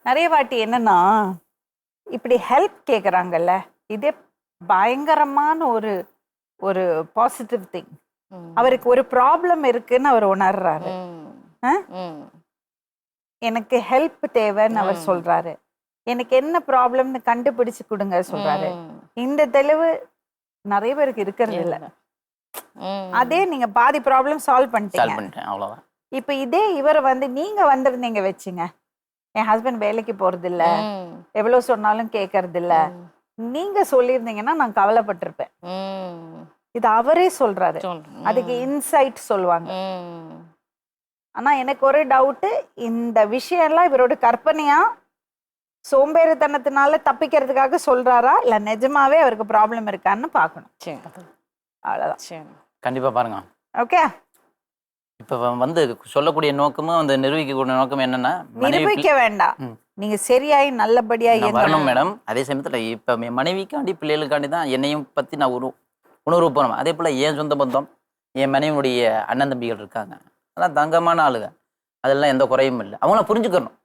நிறைய வாட்டி என்னன்னா இப்படி ஹெல்ப் கேக்குறாங்கல்ல, இதே பயங்கரமான ஒரு ஒரு பாசிட்டிவ் திங். அவருக்கு ஒரு ப்ராப்ளம் இருக்குன்னு அவர் உணர்றாரு. எனக்கு ஹெல்ப் தேவைன்னு அவர் சொல்றாரு. எனக்கு என்ன ப்ராப்ளம்னு கண்டுபிடிச்சு கொடுங்க சொல்றாரு. இந்த தெளிவு நிறைய பேருக்கு இருக்கிறது இல்ல. அதே நீங்க பாதி ப்ராப்ளம் சால்வ் பண்ணிட்டீங்க. அவ்வளவுதான். இப்ப இதே இவரை நீங்க வந்திருந்தீங்க வச்சுங்க, என் ஹஸ்பண்ட் வேலைக்கு போறது இல்ல, எவ்வளவு சொன்னாலும் கேட்கறது இல்ல, நீங்க சொல்லியிருந்தீங்கன்னா நான் கவலைப்பட்டிருப்பேன். இது அவரே சொல்றாரு. அதுக்கு இன்சைட் சொல்லுவாங்க. ஆனா எனக்கு ஒரு டவுட், இந்த விஷயம் எல்லாம் இவரோட கற்பனையா சோம்பேறித்தனத்தினால தப்பிக்கிறதுக்காக சொல்றாரா இல்ல நிஜமாவே அவருக்கு ப்ராப்ளம் இருக்கான்னு பார்க்கணும். அவ்வளவுதான். கண்டிப்பா பாருங்க. ஓகே, இப்ப சொல்லக்கூடிய நோக்கமும் அந்த நிரூபிக்கக்கூடிய நோக்கம் என்னன்னா, நிரூபிக்க வேண்டாம், நீங்க சரியாயி நல்லபடியா வரணும் மேடம். அதே சமயத்துல இப்ப மனைவிக்காண்டி பிள்ளைகளுக்காண்டி தான் என்னையும் பத்தி நான் உணர்வு போறோம். அதே போல என் சொந்த பந்தம், என் மனைவியுடைய அண்ணன் தம்பிகள் இருக்காங்க, அதெல்லாம் தங்கமான ஆளுங்க, அதெல்லாம் எந்த குறையும் இல்லை. அவங்கள புரிஞ்சுக்கணும்.